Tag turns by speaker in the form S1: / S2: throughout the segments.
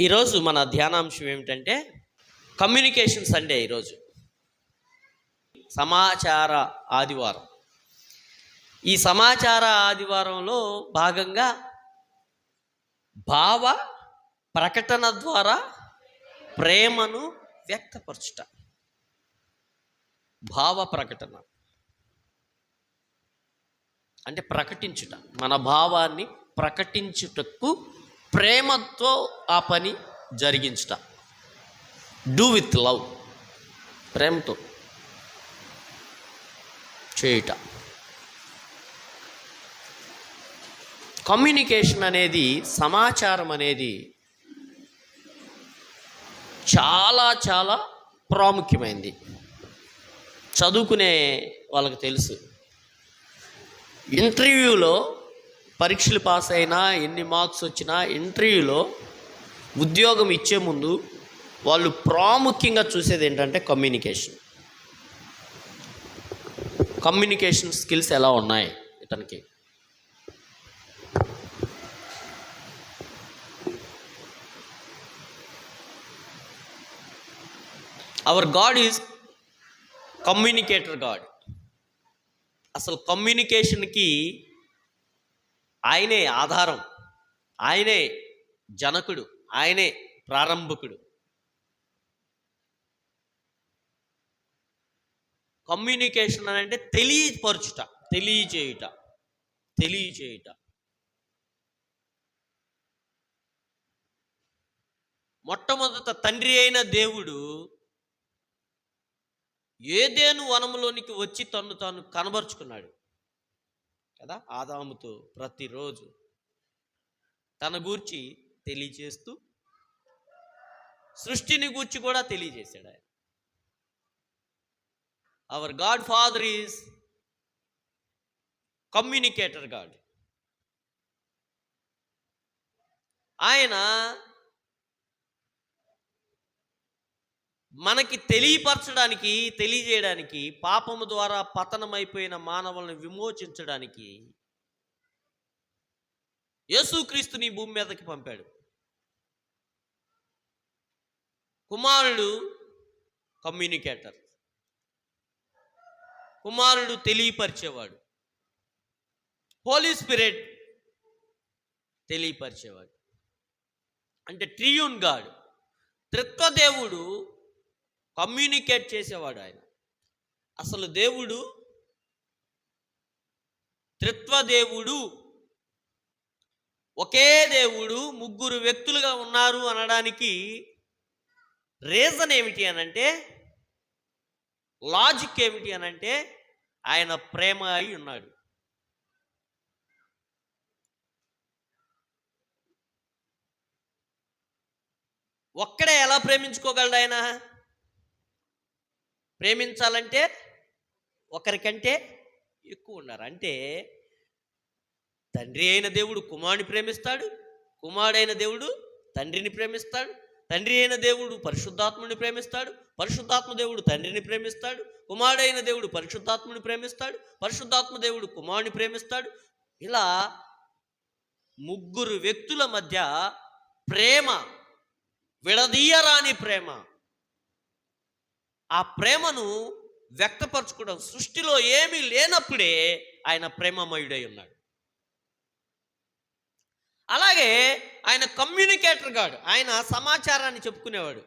S1: ఈరోజు మన ధ్యానాంశం ఏమిటంటే కమ్యూనికేషన్ సండే. ఈరోజు సమాచార ఆదివారం. ఈ సమాచార ఆదివారంలో భాగంగా భావ ప్రకటన ద్వారా ప్రేమను వ్యక్తపరచుట. భావ ప్రకటన అంటే ప్రకటించుట, మన భావాన్ని ప్రకటించుటకు ప్రేమతో ఆ పని జరిగించుట. డూ విత్ లవ్, ప్రేమతో చేయుట. కమ్యూనికేషన్ అనేది, సమాచారం అనేది చాలా చాలా ప్రాముఖ్యమైనది. చదువుకునే వాళ్ళకి తెలుసు, ఇంటర్వ్యూలో పరీక్షలు పాస్ అయినా ఎన్ని మార్క్స్ వచ్చినా ఇంటర్వ్యూలో ఉద్యోగం ఇచ్చే ముందు వాళ్ళు ప్రాముఖ్యంగా చూసేది ఏంటంటే కమ్యూనికేషన్ స్కిల్స్ ఎలా ఉన్నాయి ఇతనికి. Hour God is communicator God. అసలు కమ్యూనికేషన్కి ఆయనే ఆధారం, ఆయనే జనకుడు, ఆయనే ప్రారంభకుడు. కమ్యూనికేషన్ అని అంటే తెలియపరచుట, తెలియచేయుట. మొట్టమొదట తండ్రి అయిన దేవుడు ఏదెను వనములోనికి వచ్చి తను తాను కనబరుచుకున్నాడు కదా, ఆదాముతో ప్రతిరోజు తన గూర్చి తెలియచేస్తూ సృష్టిని గూర్చి కూడా తెలియజేశాడు ఆయన. Hour God father is communicator God. ఆయన మనకి తెలియపరచడానికి, తెలియజేయడానికి, పాపము ద్వారా పతనమైపోయిన మానవులను విమోచించడానికి యేసుక్రీస్తుని భూమి మీదకి పంపాడు. కుమారుడు కమ్యూనికేటర్, కుమారుడు తెలియపరిచేవాడు. హోలీ స్పిరిట్ తెలియపరిచేవాడు. అంటే ట్రియూన్ గాడ్, త్రిత్వదేవుడు కమ్యూనికేట్ చేసేవాడు ఆయన. అసలు దేవుడు త్రిత్వదేవుడు, ఒకే దేవుడు ముగ్గురు వ్యక్తులుగా ఉన్నారు అనడానికి రీజన్ ఏమిటి అనంటే, లాజిక్ ఏమిటి అనంటే, ఆయన ప్రేమ అయి ఉన్నాడు. ఒక్కడే ఎలా ప్రేమించుకోగలడు ఆయన? ప్రేమించాలంటే ఒకరికంటే ఎక్కువ ఉన్నారు. అంటే తండ్రి అయిన దేవుడు కుమారుని ప్రేమిస్తాడు, కుమారుడైన దేవుడు తండ్రిని ప్రేమిస్తాడు, తండ్రి అయిన దేవుడు పరిశుద్ధాత్ముని ప్రేమిస్తాడు, పరిశుద్ధాత్మ దేవుడు తండ్రిని ప్రేమిస్తాడు, కుమారుడైన దేవుడు పరిశుద్ధాత్ముని ప్రేమిస్తాడు, పరిశుద్ధాత్మ దేవుడు కుమారుని ప్రేమిస్తాడు. ఇలా ముగ్గురు వ్యక్తుల మధ్య ప్రేమ, విడదీయరాని ప్రేమ. ఆ ప్రేమను వ్యక్తపరచుకోవడం, సృష్టిలో ఏమీ లేనప్పుడే ఆయన ప్రేమమయుడై ఉన్నాడు. అలాగే ఆయన కమ్యూనికేటర్ గాడు, ఆయన సమాచారాన్ని చెప్పుకునేవాడు.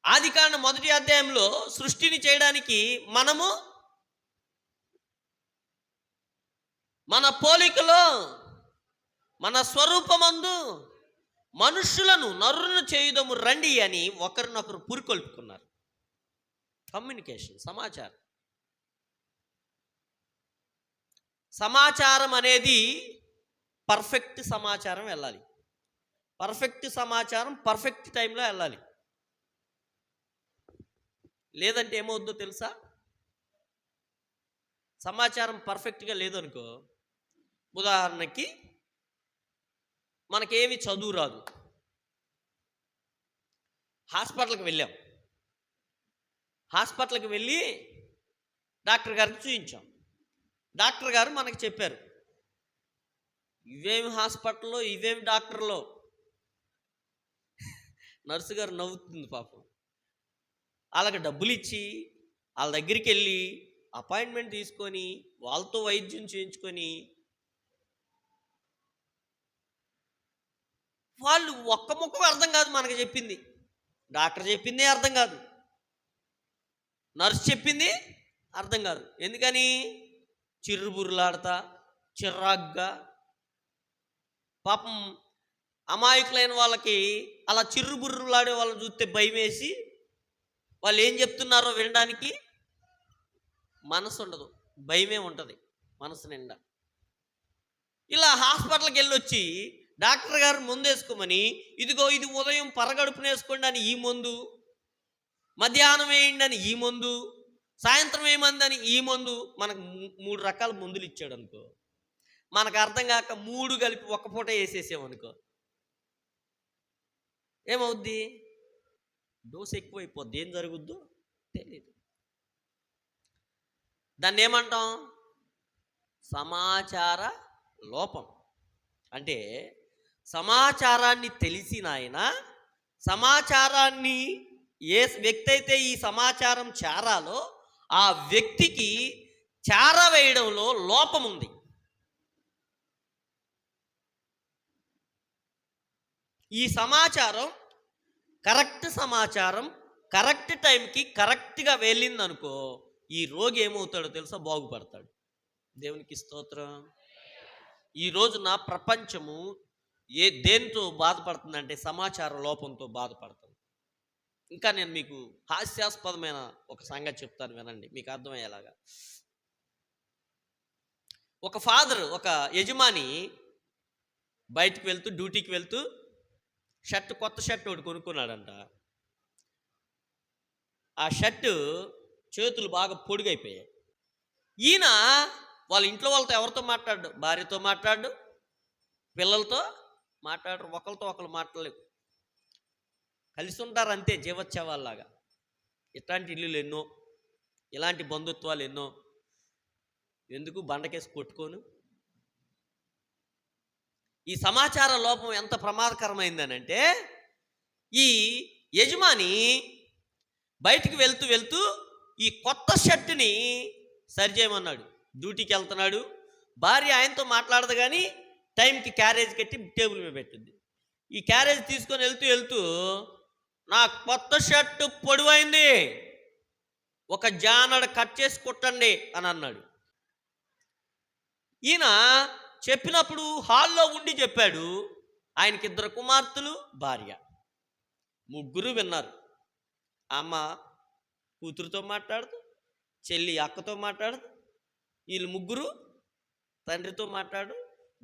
S1: ఆదికాండం 1వ అధ్యాయంలో సృష్టిని చేయడానికి మనము మన పోలికలో, మన స్వరూపమందు మనుషులను నరులను చేయుదము రండి అని ఒకరినొకరు పురికొల్పుకున్నారు. కమ్యూనికేషన్, సమాచారం అనేది పర్ఫెక్ట్ సమాచారం వెళ్ళాలి. పర్ఫెక్ట్ సమాచారం పర్ఫెక్ట్ టైంలో వెళ్ళాలి. లేదంటే ఏమవుద్దో తెలుసా? సమాచారం పర్ఫెక్ట్గా లేదనుకో, ఉదాహరణకి మనకేమి చదువు రాదు, హాస్పిటల్కి వెళ్ళాం, హాస్పిటల్కి వెళ్ళి డాక్టర్ గారికి చూపించాం. డాక్టర్ గారు మనకి చెప్పారు, ఇవేమి హాస్పిటల్లో, ఇవేమి డాక్టర్లో, నర్సు గారు నవ్వుతుంది పాపం. వాళ్ళకి డబ్బులు ఇచ్చి వాళ్ళ దగ్గరికి వెళ్ళి అపాయింట్మెంట్ తీసుకొని వాళ్ళతో వైద్యం చేయించుకొని వాళ్ళు ఒక్క ముక్క అర్థం కాదు మనకు చెప్పింది. డాక్టర్ చెప్పిందే అర్థం కాదు, నర్సు చెప్పింది అర్థం కాదు. ఎందుకని? చిర్రుబుర్రులాడతా చిర్రాగ్గా. పాపం అమాయకులైన వాళ్ళకి అలా చిర్రుబుర్రులాడే వాళ్ళని చూస్తే భయం వేసి వాళ్ళు ఏం చెప్తున్నారో వినడానికి మనసు ఉండదు, భయమే ఉంటుంది మనసు నిండా. ఇలా హాస్పిటల్కి వెళ్ళొచ్చి డాక్టర్ గారు మందు వేసుకోమని, ఇదిగో ఇది ఉదయం పరగడుపున వేసుకోండి అని ఈ మందు, మధ్యాహ్నం వేయండి అని ఈ మందు, సాయంత్రం వేయమందని ఈ మందు, మనకు 3 రకాల మందులు ఇచ్చాడు అనుకో, మనకు అర్థం కాక 3 కలిపి ఒక్క పూట వేసేసామనుకో ఏమవుద్ది? డోస్ ఎక్కువైపోద్ది. ఏం జరుగుద్దో తెలియదు. దాన్ని ఏమంటాం? సమాచార లోపం. అంటే సమాచారాన్ని తెలిసిన ఆయన, సమాచారాన్ని ఏ వ్యక్తి అయితే ఈ సమాచారం చేరాలో ఆ వ్యక్తికి చేరవేయడంలో లోపం ఉంది. ఈ సమాచారం కరెక్ట్ సమాచారం కరెక్ట్ టైంకి కరెక్ట్గా వెళ్ళిందనుకో, ఈ రోగి ఏమవుతాడో తెలుసా? బాగుపడతాడు. దేవునికి స్తోత్రం. ఈ రోజున ప్రపంచము దేంతో బాధపడుతుందంటే సమాచార లోపంతో బాధపడుతుంది. ఇంకా నేను మీకు హాస్యాస్పదమైన ఒక సంగతి చెప్తాను, వినండి, మీకు అర్థమయ్యేలాగా. ఒక ఫాదర్, ఒక యజమాని బయటికి వెళ్తూ, డ్యూటీకి వెళ్తూ కొత్త షర్ట్ ఒకటి కొనుక్కున్నాడంట. ఆ షర్టు చేతులు బాగా పొడుగైపోయాయి. ఈయన వాళ్ళ ఇంట్లో వాళ్ళతో ఎవరితో మాట్లాడు? భార్యతో మాట్లాడు, పిల్లలతో మాట్లాడరు, ఒకరితో ఒకరు మాట్లాడలేవు, కలిసి ఉంటారు అంతే, జీవోత్సవాల్లాగా. ఇట్లాంటి ఇల్లులు ఎన్నో, ఇలాంటి బంధుత్వాలు ఎన్నో. ఎందుకు బండకేసి కొట్టుకోను? ఈ సమాచార లోపం ఎంత ప్రమాదకరమైందనంటే, ఈ యజమాని బయటికి వెళ్తూ వెళ్తూ ఈ కొత్త షర్టుని సరిచేయమన్నాడు. డ్యూటీకి వెళ్తున్నాడు, భార్య ఆయనతో మాట్లాడదు కానీ టైంకి క్యారేజ్ కట్టి టేబుల్ మీద పెట్టింది. ఈ క్యారేజ్ తీసుకొని వెళ్తూ వెళ్తూ, నా కొత్త షర్టు పొడవైంది, ఒక జానడ కట్ చేసి కుట్టండి అని అన్నాడు. ఈయన చెప్పినప్పుడు హాల్లో ఉండి చెప్పాడు. ఆయనకి 2 కుమార్తెలు, భార్య, 3 విన్నారు. అమ్మ కూతురుతో మాట్లాడుతూ, చెల్లి అక్కతో మాట్లాడుతూ, వీళ్ళు 3 తండ్రితో మాట్లాడు.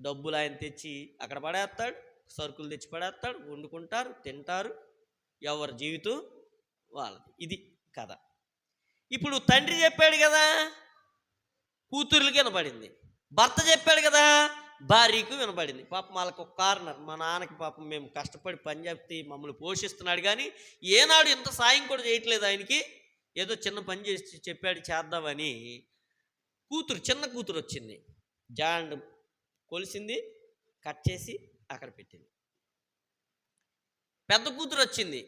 S1: డబ్బులు ఆయన తెచ్చి అక్కడ పడేస్తాడు, సరుకులు తెచ్చి పడేస్తాడు, వండుకుంటారు, తింటారు, ఎవరి జీవితం వాళ్ళది. ఇది కథ. ఇప్పుడు తండ్రి చెప్పాడు కదా, కూతుర్లకి వినపడింది. భర్త చెప్పాడు కదా, భార్యకు వినపడింది. పాపం వాళ్ళకు ఒక కార్నర్, మా నాన్నకి పాపం మేము కష్టపడి పని చెప్తే మమ్మల్ని పోషిస్తున్నాడు కానీ ఏనాడు ఇంత సాయం కూడా చేయట్లేదు ఆయనకి, ఏదో చిన్న పని చేసి చెప్పాడు చేద్దామని కూతురు, చిన్న కూతురు వచ్చింది, జాండ్ కొలిసింది, కట్ చేసి అక్కడ పెట్టింది. పెద్ద కూతురు వచ్చింది,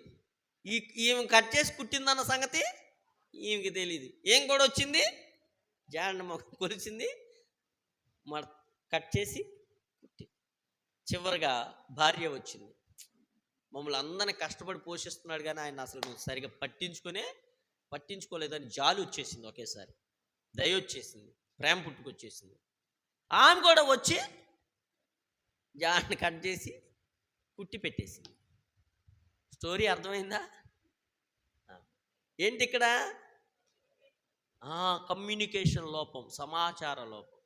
S1: ఈమె కట్ చేసి కుట్టిందన్న సంగతి ఈమెకి తెలియదు. ఏం కూడా వచ్చింది, జాండ్ కొలిసింది, కట్ చేసి కుట్టి. చివరిగా భార్య వచ్చింది. మమ్మల్ని అందరినీ కష్టపడి పోషిస్తున్నాడు కానీ ఆయన అసలు సరిగా పట్టించుకోలేదని జాలి వచ్చేసింది, ఒకేసారి దయ వచ్చేసింది, ప్రేమ పుట్టుకొచ్చేసింది. ఆమె కూడా వచ్చి జాన్ని కట్ చేసి కుట్టి పెట్టేసింది. స్టోరీ అర్థమైందా? ఏంటి ఇక్కడ? కమ్యూనికేషన్ లోపం, సమాచార లోపం.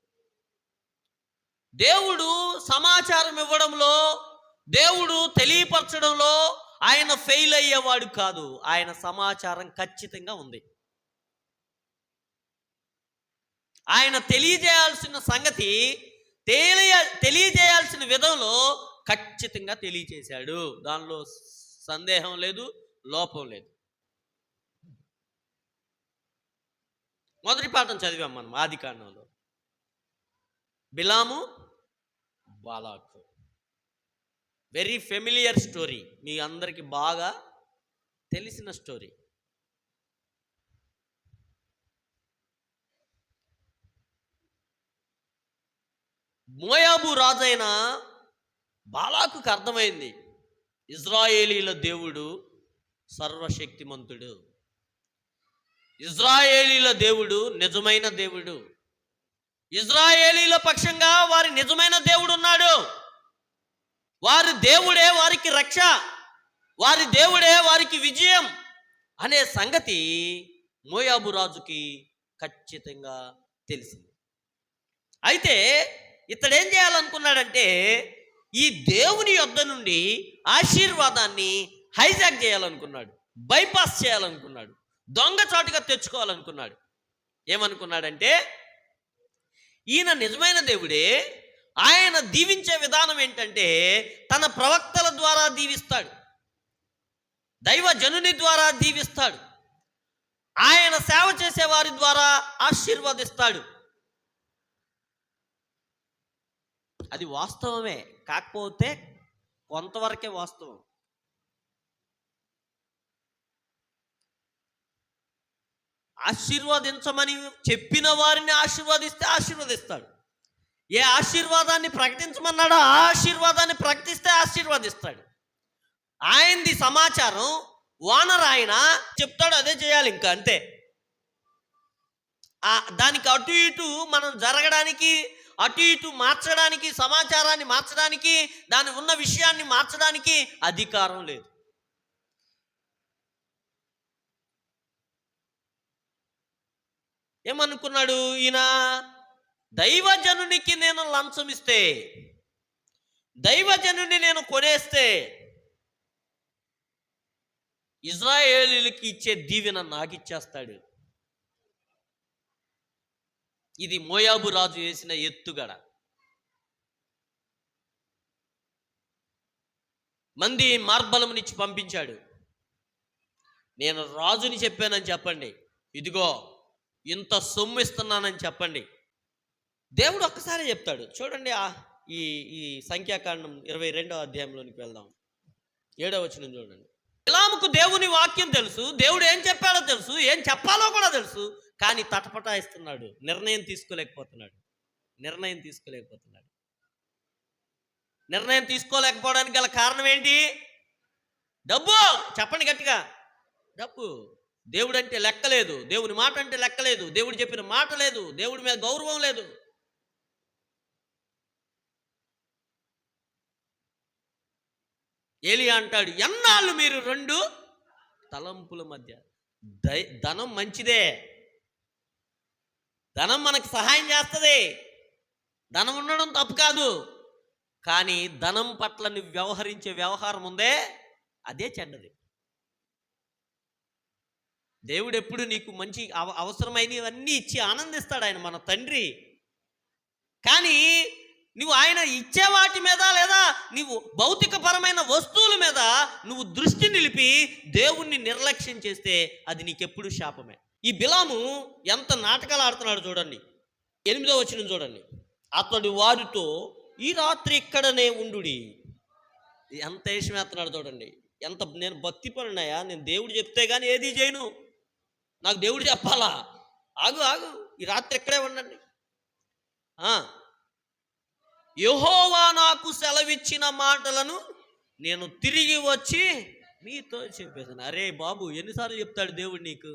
S1: దేవుడు సమాచారం ఇవ్వడంలో, దేవుడు తెలియపరచడంలో ఆయన ఫెయిల్ అయ్యేవాడు కాదు. ఆయన సమాచారం ఖచ్చితంగా ఉంది. ఆయన తెలియజేయాల్సిన సంగతి తెలియజేయాల్సిన విధంలో ఖచ్చితంగా తెలియజేశాడు. దానిలో సందేహం లేదు, లోపం లేదు. మొదటి పాఠం చదివాం మనం ఆదికాండంలో. బిలాము, బాలాకు. వెరీ ఫెమిలియర్ స్టోరీ, మీ అందరికీ బాగా తెలిసిన స్టోరీ. మోయాబు రాజైన బాలాకుకు అర్థమైంది, ఇజ్రాయేలీల దేవుడు సర్వశక్తిమంతుడు, ఇజ్రాయేలీల దేవుడు నిజమైన దేవుడు, ఇజ్రాయేలీల పక్షంగా వారి నిజమైన దేవుడు ఉన్నాడు, వారి దేవుడే వారికి రక్ష, వారి దేవుడే వారికి విజయం అనే సంగతి మోయాబు రాజుకి ఖచ్చితంగా తెలిసింది. అయితే ఇతడేం చేయాలనుకున్నాడంటే ఈ దేవుని యొద్ద నుండి ఆశీర్వాదాన్ని హైజాక్ చేయాలనుకున్నాడు, బైపాస్ చేయాలనుకున్నాడు, దొంగచాటుగా తెచ్చుకోవాలనుకున్నాడు. ఏమనుకున్నాడంటే ఈయన నిజమైన దేవుడే, ఆయన దీవించే విధానం ఏంటంటే తన ప్రవక్తల ద్వారా దీవిస్తాడు, దైవజనుని ద్వారా దీవిస్తాడు, ఆయన సేవ చేసే వారి ద్వారా ఆశీర్వదిస్తాడు. అది వాస్తవమే, కాకపోతే కొంతవరకే వాస్తవం. ఆశీర్వదించమని చెప్పిన వారిని ఆశీర్వదిస్తే ఆశీర్వదిస్తాడు, ఏ ఆశీర్వాదాన్ని ప్రకటించమన్నాడో ఆ ఆశీర్వాదాన్ని ప్రకటిస్తే ఆశీర్వదిస్తాడు. ఆయనది సమాచారం, ఓనర్ ఆయన చెప్తాడు అదే చేయాలి, ఇంకా అంతే. దానికి అటు ఇటు మనం జరగడానికి, అటు ఇటు మార్చడానికి, సమాచారాన్ని మార్చడానికి, దాని ఉన్న విషయాన్ని మార్చడానికి అధికారం లేదు. ఏమనుకున్నాడు ఈయన, దైవజనునికి నేను లంచం ఇస్తే, దైవజనుని నేను కొనేస్తే ఇజ్రాయేలీలకి ఇచ్చే దీవెన నాకు ఇచ్చేస్తాడు. ఇది మోయాబు రాజు వేసిన ఎత్తుగడ. మంది మార్బలమునిచ్చి పంపించాడు, నేను రాజుని చెప్పానని చెప్పండి, ఇదిగో ఇంత సొమ్ము ఇస్తున్నానని చెప్పండి. దేవుడు ఒక్కసారి చెప్తాడు. చూడండి, ఈ ఈ సంఖ్యాకాండం 22వ అధ్యాయంలోనికి వెళ్దాం. 7వ వచనం చూడండి. బిలాముకు దేవుని వాక్యం తెలుసు, దేవుడు ఏం చెప్పాడో తెలుసు, ఏం చెప్పాలో కూడా తెలుసు, కానీ తటపటాయిస్తున్నాడు, నిర్ణయం తీసుకోలేకపోతున్నాడు. నిర్ణయం తీసుకోలేకపోవడానికి గల కారణం ఏంటి? డబ్బు. చెప్పండి గట్టిగా, డబ్బు. దేవుడు అంటే లెక్కలేదు, దేవుని మాట అంటే లెక్కలేదు, దేవుడు చెప్పిన మాట లేదు, దేవుడి మీద గౌరవం లేదు. ఏలియా అంటాడు, ఎన్నాళ్ళు మీరు రెండు తలంపుల మధ్య. ధనం మంచిదే, ధనం మనకు సహాయం చేస్తుంది, ధనం ఉండడం తప్పు కాదు, కానీ ధనం పట్ల నువ్వు వ్యవహరించే వ్యవహారం ఉందే అదే చెడ్డది. దేవుడు ఎప్పుడు నీకు మంచి అవసరమైనవన్నీ ఇచ్చి ఆనందిస్తాడు, ఆయన మన తండ్రి. కానీ నువ్వు ఆయన ఇచ్చే వాటి మీద, లేదా నువ్వు భౌతికపరమైన వస్తువుల మీద నువ్వు దృష్టి నిలిపి దేవుణ్ణి నిర్లక్ష్యం చేస్తే అది నీకెప్పుడు శాపమే. ఈ బిలాము ఎంత నాటకాలు ఆడుతున్నాడు చూడండి. 8వ వచనం చూడండి. అతడు వారితో ఈ రాత్రి ఇక్కడనే ఉండుడి. ఎంత వేషమేస్తున్నాడు చూడండి. ఎంత నేను భక్తి పరున్నాయా, నేను దేవుడు చెప్తే కానీ ఏది చేయను, నాకు దేవుడు చెప్పాలా, ఆగు ఈ రాత్రి ఇక్కడే ఉండండి. యెహోవా నాకు సెలవిచ్చిన మాటలను నేను తిరిగి వచ్చి మీతో చెప్పేసాను. అరే బాబు, ఎన్నిసార్లు చెప్తాడు దేవుడు నీకు?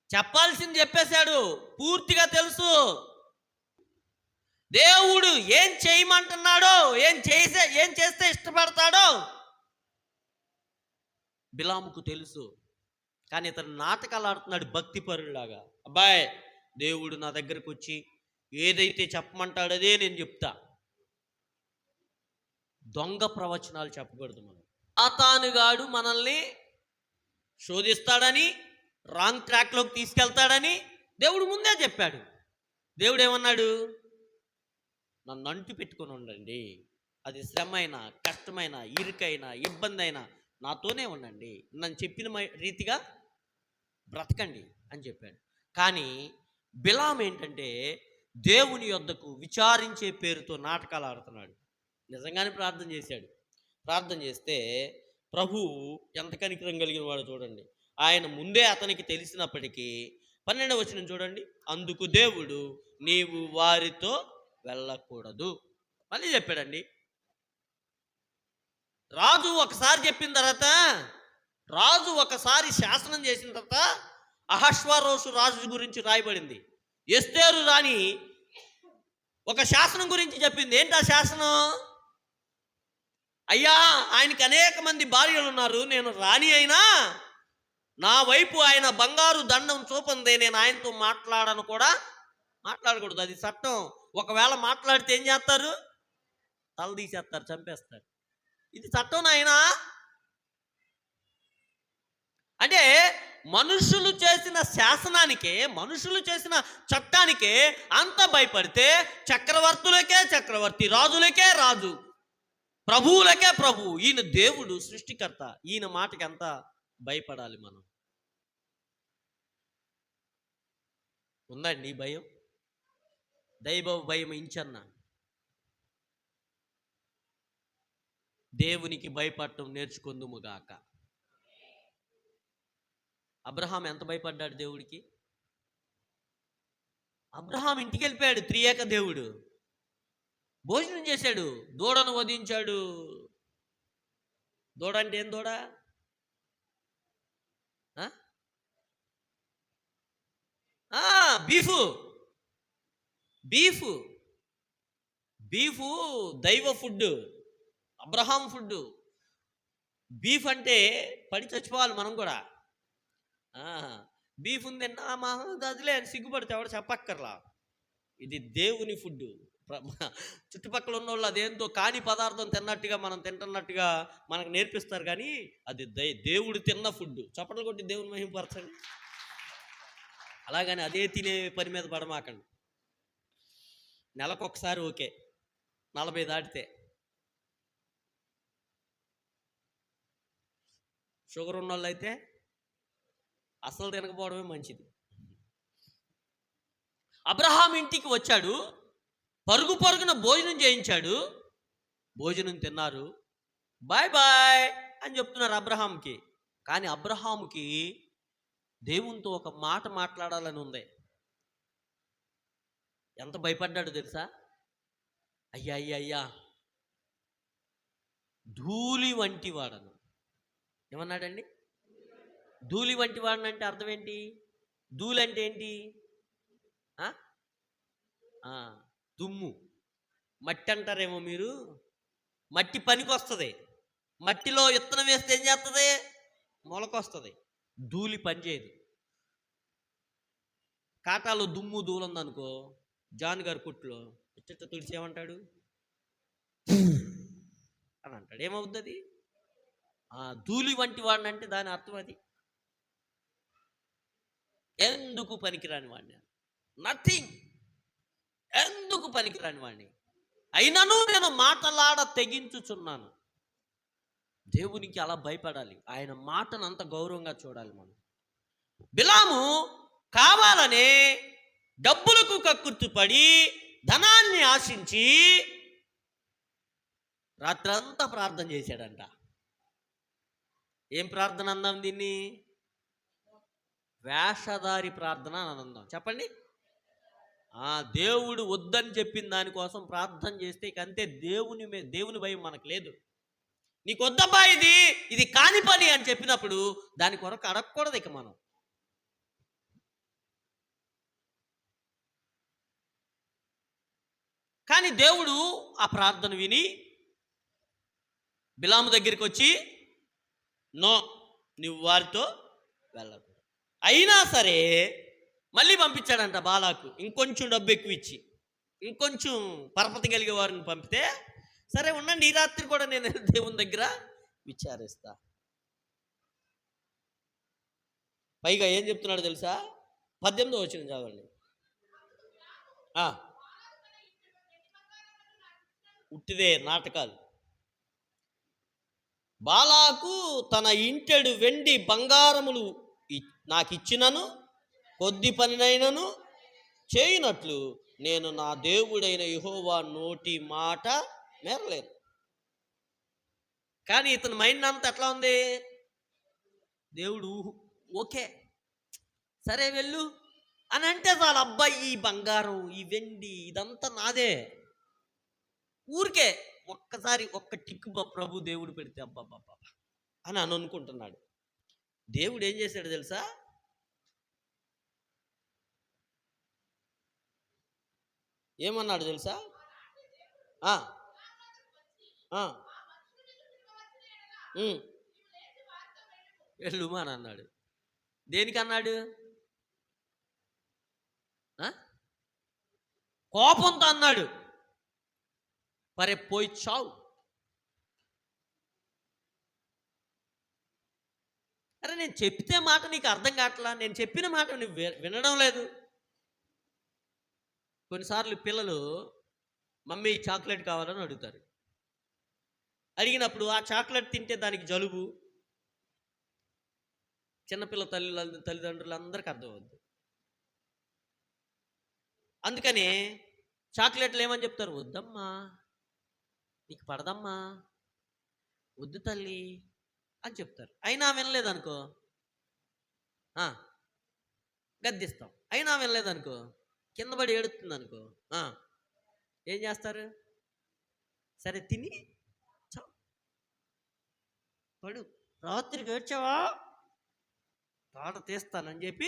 S1: చెప్పాల్సింది చెప్పేశాడు, పూర్తిగా తెలుసు. దేవుడు ఏం చేయమంటున్నాడో, ఏం చేస్తే ఇష్టపడతాడో బిలాముకు తెలుసు. కానీ ఇతను నాటకాలు ఆడుతున్నాడు భక్తి పరులాగా. అబ్బాయి, దేవుడు నా దగ్గరకు వచ్చి ఏదైతే చెప్పమంటాడదే నేను చెప్తా. దొంగ ప్రవచనాలు చెప్పకూడదు. మనం సాతానుగాడు మనల్ని శోధిస్తాడని, రాంగ్ ట్రాక్లోకి తీసుకెళ్తాడని దేవుడు ముందే చెప్పాడు. దేవుడు ఏమన్నాడు? నన్ను అంటు పెట్టుకొని ఉండండి, అది శ్రమైనా, కష్టమైనా, ఇరుకైనా, ఇబ్బంది అయినా నాతోనే ఉండండి, నన్ను చెప్పిన రీతిగా బ్రతకండి అని చెప్పాడు. కానీ బిలాం ఏంటంటే దేవుని యొద్దకు విచారించే పేరుతో నాటకాలు ఆడుతున్నాడు. నిజంగానే ప్రార్థన చేశాడు. ప్రార్థన చేస్తే ప్రభు ఎంత కనికరం కలిగిన వాడు చూడండి. ఆయన ముందే అతనికి తెలిసినప్పటికీ 12వ వచనం చూడండి. అందుకు దేవుడు నీవు వారితో వెళ్ళకూడదు. మళ్ళీ చెప్పాడండి. రాజు ఒకసారి చెప్పిన తర్వాత, రాజు ఒకసారి శాసనం చేసిన తర్వాత అహష్వరోషు రాజు గురించి రాయబడింది. ఎస్తేరు రాణి ఒక శాసనం గురించి చెప్పింది. ఏంటి ఆ శాసనం? అయ్యా, ఆయనకి అనేక మంది భార్యలు ఉన్నారు, నేను రాణి అయినా నా వైపు ఆయన బంగారు దండం చూపందే నేను ఆయనతో మాట్లాడకూడదు. అది చట్టం. ఒకవేళ మాట్లాడితే ఏం చేస్తారు? తల తీసేస్తారు, చంపేస్తారు. ఇది చట్టం నాయనా. అంటే మనుషులు చేసిన శాసనానికే, మనుషులు చేసిన చట్టానికే అంత భయపడితే చక్రవర్తులకే చక్రవర్తి, రాజులకే రాజు, ప్రభువులకే ప్రభు, ఈయన దేవుడు సృష్టికర్త, ఈయన మాటకి ఎంత భయపడాలి మనం? ఉందండి భయం? దైవ భయం ఇంచన్న. దేవునికి భయపడటం నేర్చుకుందుముగాక. అబ్రహాం ఎంత భయపడ్డాడు దేవుడికి? అబ్రహాం ఇంటికి వెళ్ళిపోయాడు. త్రియేక దేవుడు భోజనం చేశాడు, దూడను వధించాడు. దూడ అంటే ఏం దూడ? బీఫు దైవ ఫుడ్, అబ్రహాం ఫుడ్. బీఫ్ అంటే పడి చచ్చిపోవాలి మనం కూడా. బీఫ్ ఉంది మా గదిలే అని సిగ్గుపడితే ఎవడు చెప్పక్కర్లా. ఇది దేవుని ఫుడ్. చుట్టుపక్కల ఉన్న వాళ్ళు అదేంతో కాని పదార్థం తిన్నట్టుగా మనం తింటున్నట్టుగా మనకు నేర్పిస్తారు, కానీ అది దేవుడు తిన్న ఫుడ్. చప్పట్లు కొట్టి దేవుని మహిమపరచండి. అలాగని అదే తినే పని మీద పడమాకండి. నెలకొకసారి ఓకే, 40 దాటితే. షుగర్ ఉన్న వాళ్ళు అయితే అసలు తినకపోవడమే మంచిది. అబ్రహాం ఇంటికి వచ్చాడు, పరుగు పరుగున భోజనం చేయించాడు. భోజనం తిన్నారు, బాయ్ బాయ్ అని చెప్తున్నారు అబ్రహాంకి. కానీ అబ్రహాంకి దేవునితో ఒక మాట మాట్లాడాలని ఉంది. ఎంత భయపడ్డాడు తెలుసా? అయ్యా ధూళి వంటి వాడను. ఏమన్నాడండి? ధూళి వంటి వాడని అంటే అర్థం ఏంటి? ధూళి అంటే ఏంటి? దుమ్ము, మట్టి అంటారేమో మీరు. మట్టి పనికి వస్తుంది. మట్టిలో విత్తనం వేస్తే ఏం చేస్తుంది? మొలకొస్తుంది. ధూళి పని చేయదు. కాటాలో దుమ్ము ధూళి ఉందనుకో, జాన్ గారి కుట్లో ఇచ్చట తుడిచి ఏమంటాడు అని అంటాడు. ఏమవుద్ది అది? ధూళి వంటి వాడిని అంటే దాని అర్థం అది. ఎందుకు పనికిరాని వాడిని, నథింగ్, ఎందుకు పనికిరాని వాడిని, అయినను నేను మాటలాడ తెగించుచున్నాను. దేవునికి అలా భయపడాలి. ఆయన మాటను అంత గౌరవంగా చూడాలి మనం. బిలాము కావాలనే డబ్బులకు కక్కుర్తిపడి ధనాన్ని ఆశించి రాత్రంతా ప్రార్థన చేశాడంట. ఏం ప్రార్థన అందాం దీన్ని? వేషధారి ప్రార్థన అని అందాం. చెప్పండి. దేవుడు వద్దని చెప్పిన దానికోసం ప్రార్థన చేస్తే ఇక అంతే. దేవుని భయం మనకు లేదు. నీకు వద్దబ్బా ఇది కాని పని అని చెప్పినప్పుడు దాని కొరకు అడగకూడదు ఇక మనం. కానీ దేవుడు ఆ ప్రార్థన విని బిలాము దగ్గరికి వచ్చి, నో, నువ్వు వారితో వెళ్ళకు. అయినా సరే మళ్ళీ పంపించాడంట బాలాకు. ఇంకొంచెం డబ్బు ఎక్కువ ఇచ్చి, ఇంకొంచెం పరపతి కలిగే వారిని పంపితే, సరే ఉండండి, ఈ రాత్రి కూడా నేను దేవుని దగ్గర విచారిస్తా. పైగా ఏం చెప్తున్నాడు తెలుసా? 18వ వచనం చదవండి. ఉట్టిదే నాటకాలు. బాలాకు తన ఇంటెడు వెండి బంగారములు నాకు ఇచ్చినను కొద్ది పనినైనను చేయునట్లు నేను నా దేవుడైన యెహోవా నోటి మాట మేరలేను. కానీ ఇతని మైండ్ అంతా ఎట్లా ఉంది? దేవుడు ఓకే, సరే వెళ్ళు అని అంటే చాలు, అబ్బాయి ఈ బంగారం ఈ వెండి ఇదంతా నాదే, ఊరికే ఒక్కసారి ఒక్క టిక్కు ప్రభు దేవుడు పెడితే అబ్బాబ్బా అని అనుకుంటున్నాడు. దేవుడు ఏం చేశాడు తెలుసా? ఏమన్నాడు తెలుసా? వెళ్ళుమా అని అన్నాడు. దేనికి అన్నాడు? కోపంతో అన్నాడు. మరే పోయి చావు. అరే నేను చెప్పితే మాట నీకు అర్థం కావట్లా, నేను చెప్పిన మాట నువ్వు వినడం లేదు. కొన్నిసార్లు పిల్లలు మమ్మీ చాక్లెట్ కావాలని అడుగుతారు. అడిగినప్పుడు ఆ చాక్లెట్ తింటే దానికి జలుబు, చిన్నపిల్ల తల్లిదండ్రులందరికీ అర్థమవుద్ది. అందుకని చాక్లెట్లు ఏమని చెప్తారు? వద్దమ్మా, నీకు పడదమ్మా, వద్దు తల్లి అని చెప్తారు. అయినా వినలేదనుకో గద్దిస్తాం. అయినా వినలేదనుకో, కింద పడి ఏడుతుంది అనుకో, ఏం చేస్తారు? సరే తిని పడు, రాత్రికి ఏడ్చావా తాట తీస్తానని చెప్పి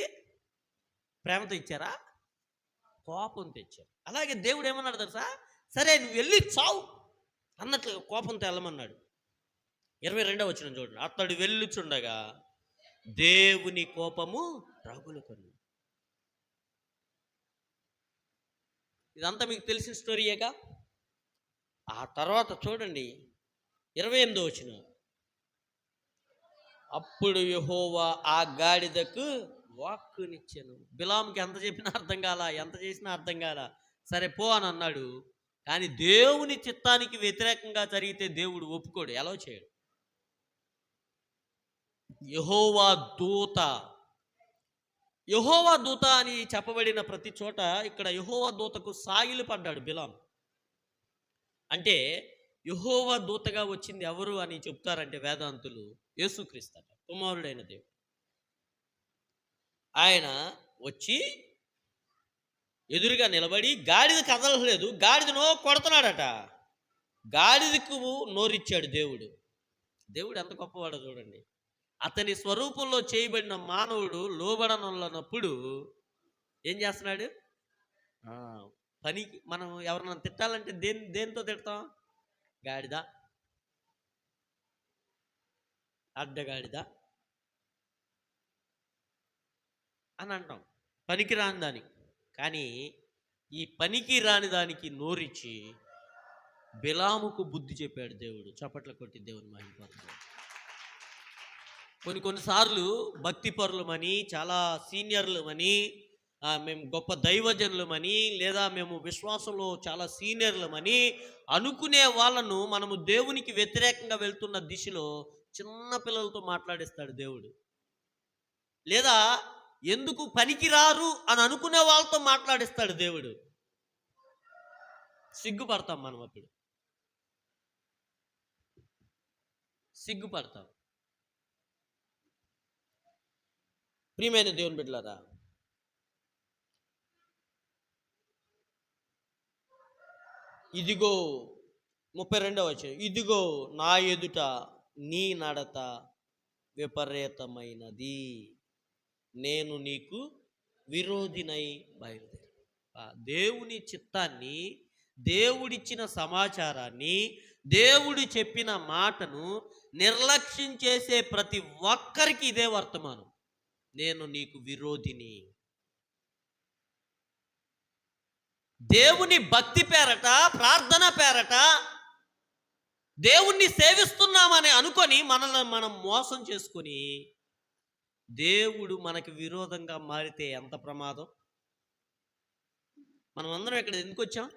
S1: ప్రేమతో ఇచ్చారా? కోపంతో ఇచ్చారు. అలాగే దేవుడు ఏమన్నాడు తెలుసా? సరే నువ్వు వెళ్ళి చావు అన్నట్లు కోపంతో వెళ్ళమన్నాడు. 22వ వచనం చూడండి. అతడు వెళ్ళుచుండగా దేవుని కోపము రగులుకొను. ఇదంతా మీకు తెలిసిన స్టోరీయేగా. ఆ తర్వాత చూడండి 28వ వచనం. అప్పుడు యెహోవా ఆ గాడిదకు వాక్కునిచ్చెను. బిలాముకి ఎంత చెప్పినా అర్థం కాల, ఎంత చేసినా అర్థం కాల. సరే పో అని అన్నాడు. కానీ దేవుని చిత్తానికి వ్యతిరేకంగా జరిగితే దేవుడు ఒప్పుకోడు, ఎలా చేయడు. యెహోవా దూత, యెహోవా దూత అని చెప్పబడిన ప్రతి చోట ఇక్కడ యెహోవా దూతకు సాగిలు పడ్డాడు బిలాం. అంటే యెహోవా దూతగా వచ్చింది ఎవరు అని చెప్తారంటే వేదాంతులు, యేసుక్రీస్తు కుమారుడైన దేవుడు. ఆయన వచ్చి ఎదురుగా నిలబడి గాడిద కదలలేదు, గాడిదనో కొడుతున్నాడట. గాడిదకు నోరిచ్చాడు దేవుడు. దేవుడు ఎంత గొప్పవాడో చూడండి. అతని స్వరూపంలో చేయబడిన మానవుడు లోబడనప్పుడు ఏం చేస్తున్నాడు? పనికి మనం ఎవరన్నా తిట్టాలంటే దేనితో తిడతాం? గాడిద, అడ్డగాడిద అని అంటాం, పనికి రాని దానికి. కానీ ఈ పనికి రాని దానికి నోరిచ్చి బిలాముకు బుద్ధి చెప్పాడు దేవుడు. చప్పట్ల కొట్టి దేవుని మహిమపరచాలి. కొన్నిసార్లు భక్తి పరులమని, చాలా సీనియర్లమని, మేము గొప్ప దైవజనులమని, లేదా మేము విశ్వాసంలో చాలా సీనియర్లమని అనుకునే వాళ్ళను మనము దేవునికి వ్యతిరేకంగా వెళ్తున్న దిశలో చిన్న పిల్లలతో మాట్లాడిస్తాడు దేవుడు. లేదా ఎందుకు పనికిరారు అని అనుకునే వాళ్ళతో మాట్లాడిస్తాడు దేవుడు. సిగ్గుపడతాం మనం, అప్పుడు సిగ్గుపడతాం. ప్రియమైన దేవుని బిడ్డలారా, ఇదిగో 32వ వచనం, ఇదిగో నా ఎదుట నీ నడత విపరీతమైనది, నేను నీకు విరోధినై బయలుదేరి. దేవుని చిత్తాన్ని, దేవుడిచ్చిన సమాచారాన్ని, దేవుడు చెప్పిన మాటను నిర్లక్ష్యం చేసే ప్రతి ఒక్కరికి ఇదే వర్తమానం, నేను నీకు విరోధిని. దేవుని భక్తి పేరట, ప్రార్థన పేరట దేవుణ్ణి సేవిస్తున్నామని అనుకొని మనల్ని మనం మోసం చేసుకొని దేవుడు మనకి విరోధంగా మారితే ఎంత ప్రమాదం. మనం అందరం ఇక్కడ ఎందుకు వచ్చాం?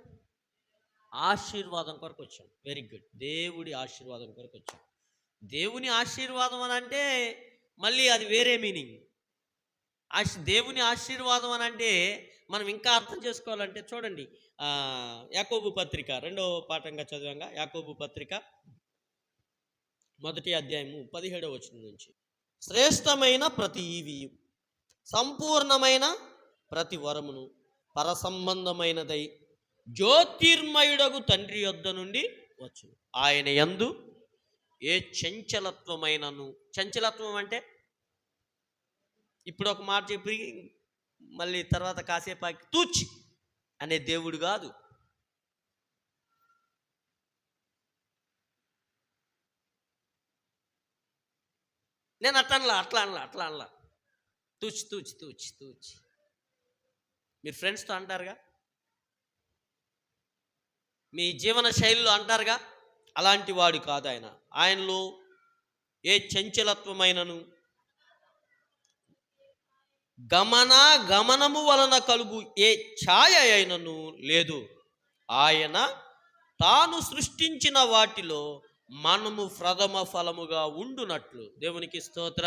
S1: ఆశీర్వాదం కొరకు వచ్చాం. వెరీ గుడ్, దేవుడి ఆశీర్వాదం కొరకు వచ్చాం. దేవుని ఆశీర్వాదం అని అంటే మళ్ళీ అది వేరే మీనింగ్. దేవుని ఆశీర్వాదం అని అంటే మనం ఇంకా అర్థం చేసుకోవాలంటే చూడండి, యాకోబు పత్రిక 2వ పాఠంగా చదివంగా, యాకోబు పత్రిక 1వ అధ్యాయము 17వ వచనం నుంచి, శ్రేష్టమైన ప్రతి ఈవియు సంపూర్ణమైన ప్రతి వరమును పరసంబంధమైనదై జ్యోతిర్మయుడగు తండ్రి యొద్ద నుండి వచ్చును. ఆయన యందు ఏ చంచలత్వమైనను, చంచలత్వం అంటే ఇప్పుడు ఒక మాట చెప్పి మళ్ళీ తర్వాత కాసేపాకి తూచి అనే దేవుడు కాదు. నేను అట్లా అనలా తూచి తూచి తూచి తూచి మీరు ఫ్రెండ్స్తో అంటారుగా, మీ జీవన శైలిలో అంటారుగా, అలాంటి వాడు కాదు ఆయన. ఆయనలో ఏ చంచలత్వమైనను గమనము వలన కలుగు ఏ ఛాయ అయినను లేదు. ఆయన తాను సృష్టించిన వాటిలో మనము ప్రథమ ఫలముగా ఉండునట్లు. దేవునికి స్తోత్ర.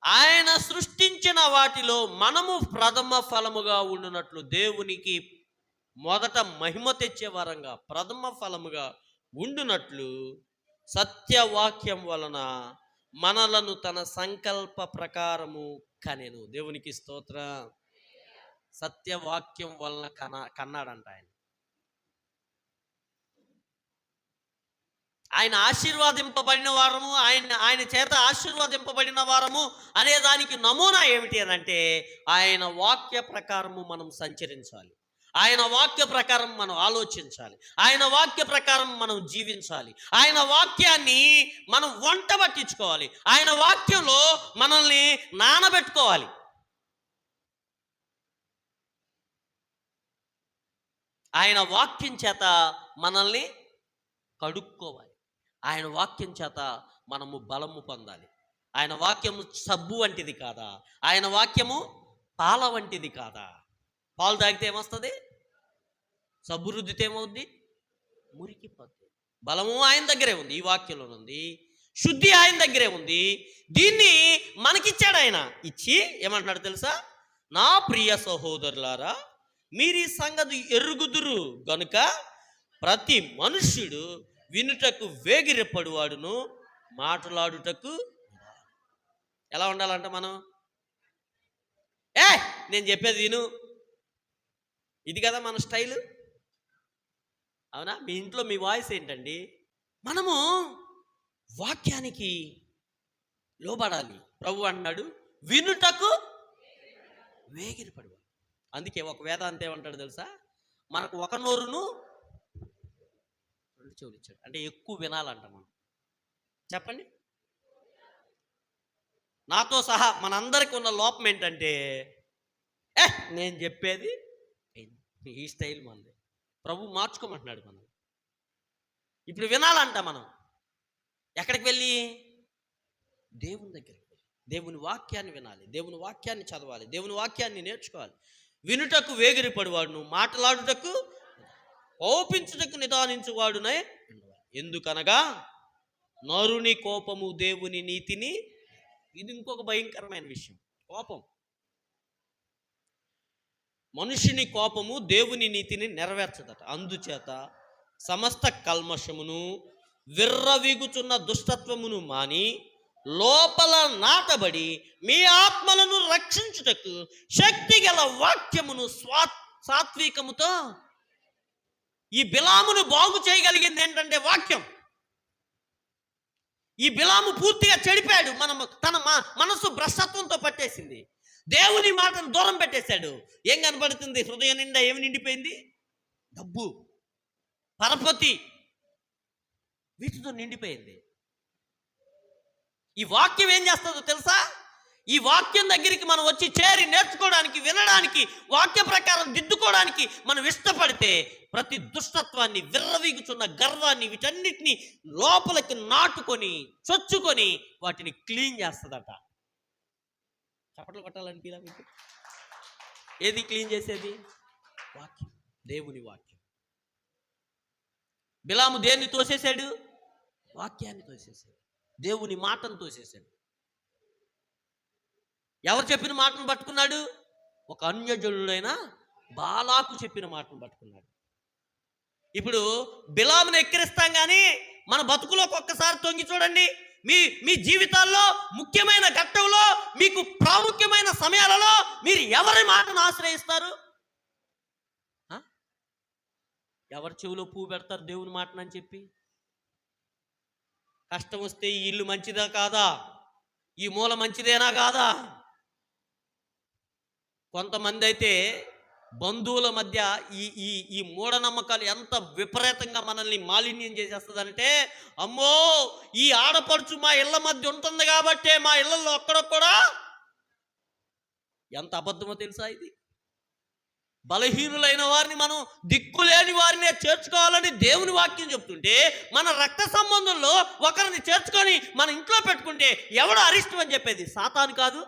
S1: ఆయన సృష్టించిన వాటిలో మనము ప్రథమ ఫలముగా ఉండునట్లు, దేవునికి మొదట మహిమ తెచ్చే వరంగా ప్రథమ ఫలముగా ఉండునట్లు సత్యవాక్యం వలన మనలను తన సంకల్ప ప్రకారము కనెను. దేవునికి స్తోత్ర. సత్యవాక్యం వలన కన్నాడంట ఆయన ఆశీర్వాదింపబడిన వారము, ఆయన చేత ఆశీర్వాదింపబడిన వారము అనే దానికి నమూనా ఏమిటి అని అంటే, ఆయన వాక్య ప్రకారము మనం సంచరించాలి, ఆయన వాక్య ప్రకారం మనం ఆలోచించాలి, ఆయన వాక్య ప్రకారం మనం జీవించాలి, ఆయన వాక్యాన్ని మనం వంట పట్టించుకోవాలి, ఆయన వాక్యంలో మనల్ని నానబెట్టుకోవాలి. ఆయన వాక్యం చేత మనల్ని కడుక్కోవాలి, ఆయన వాక్యం చేత మనము బలము పొందాలి. ఆయన వాక్యము సబ్బు వంటిది కాదా, ఆయన వాక్యము పాల వంటిది కాదా. పాలు తాగితే ఏమొస్తుంది? సబ్బు రుద్దితే ఏమవుద్ది? మురికిపోద్ది. బలము ఆయన దగ్గరే ఉంది, ఈ వాక్యంలో ఉంది. శుద్ధి ఆయన దగ్గరే ఉంది. దీన్ని మనకిచ్చాడు ఆయన. ఇచ్చి ఏమంటున్నాడు తెలుసా? నా ప్రియ సహోదరులారా, మీరు ఈ సంగతి ఎరుగుదురు గనుక ప్రతి మనుష్యుడు వినుటకు వేగిరపడువాడును, మాట్లాడుటకు. ఎలా ఉండాలంట మనం? నేను చెప్పేది విను, ఇది కదా మన స్టైలు. అవునా? మీ ఇంట్లో మీ వాయిస్ ఏంటండి? మనము వాక్యానికి లోబడాలి. ప్రభు అన్నాడు వినుటకు వేగిరపడువాడు. అందుకే ఒక వేదాంతం ఏమంటాడు తెలుసా? మనకు ఒక నోరును రెండు చెవులు ఇచ్చాడు. అంటే ఎక్కువ వినాలంట మనం. చెప్పండి, నాతో సహా మనందరికీ ఉన్న లోపం ఏంటంటే, నేను చెప్పేది ఈ స్టైల్ మనది. ప్రభు మార్చుకోమంటున్నాడు మనం. ఇప్పుడు వినాలంట మనం. ఎక్కడికి వెళ్ళి? దేవుని దగ్గరికి వెళ్ళి దేవుని వాక్యాన్ని వినాలి, దేవుని వాక్యాన్ని చదవాలి, దేవుని వాక్యాన్ని నేర్చుకోవాలి. వినుటకు వేగిరపడువాడును, మాట్లాడుటకు కోపించుటకు నిదానించువాడునే. ఎందుకనగా నరుని కోపము దేవుని నీతిని. ఇది ఇంకొక భయంకరమైన విషయం. కోపం, మనుషుని కోపము దేవుని నీతిని నెరవేర్చదట. అందుచేత సమస్త కల్మషమును విర్రవీగుచున్న దుష్టత్వమును మాని లోపల నాటబడి మీ ఆత్మలను రక్షించుటకు శక్తి గల వాక్యమును సాత్వికముతో. ఈ బిలామును బాగు చేయగలిగింది ఏంటంటే వాక్యం. ఈ బిలాము పూర్తిగా చెడిపాడు. తన మనసు భ్రష్టత్వంతో పట్టేసింది. దేవుని మాటను దూరం పెట్టేశాడు. ఏం కనపడుతుంది? హృదయం నిండా ఏమి నిండిపోయింది? డబ్బు, పరపతి, వీటితో నిండిపోయింది. ఈ వాక్యం ఏం చేస్తుందో తెలుసా? ఈ వాక్యం దగ్గరికి మనం వచ్చి చేరి నేర్చుకోవడానికి, వినడానికి, వాక్య ప్రకారం దిద్దుకోవడానికి మనం ఇష్టపడితే ప్రతి దుష్టత్వాన్ని, విర్రవీగుచున్న గర్వాన్ని, వీటన్నిటిని లోపలికి నాటుకొని చొచ్చుకొని వాటిని క్లీన్ చేస్తుందట. చప్పట్లు కొట్టాలనిపిలా మీకు? ఏది క్లీన్ చేసేది? వాక్యం, దేవుని వాక్యం. బిలాము దేన్ని తోసేశాడు? వాక్యాన్ని తోసేశాడు, దేవుని మాటను తోసేశాడు. ఎవరు చెప్పిన మాటను పట్టుకున్నాడు? ఒక అన్యజనుడైన బాలాకు చెప్పిన మాటను పట్టుకున్నాడు. ఇప్పుడు బిలామును ఎక్కిరిస్తాం కానీ మన బతుకులోకి ఒక్కసారి తొంగి చూడండి. మీ మీ జీవితాల్లో ముఖ్యమైన ఘట్టంలో, మీకు ప్రాముఖ్యమైన సమయాలలో మీరు ఎవరి మాటను ఆశ్రయిస్తారు? ఎవరి చెవిలో పువ్వు పెడతారు దేవుని మాటనని చెప్పి? కష్టం వస్తే ఈ ఇల్లు మంచిదా కాదా, ఈ మూల మంచిదేనా కాదా? కొంతమంది అయితే బంధువుల మధ్య ఈ ఈ ఈ మూఢనమ్మకాలు ఎంత విపరీతంగా మనల్ని మాలిన్యం చేసేస్తుందంటే, అమ్మో ఈ ఆడపడుచు మా ఇళ్ళ మధ్య ఉంటుంది కాబట్టే మా ఇళ్ళల్లో ఒక్కడొక్కడా, ఎంత అబద్ధమో తెలుసా ఇది? బలహీనులైన వారిని మనం దిక్కులేని వారినే చేర్చుకోవాలని దేవుని వాక్యం చెప్తుంటే, మన రక్త సంబంధంలో ఒకరిని చేర్చుకొని మన ఇంట్లో పెట్టుకుంటే ఎవడు అరిష్టం అని చెప్పేది? సాతాను కాదు?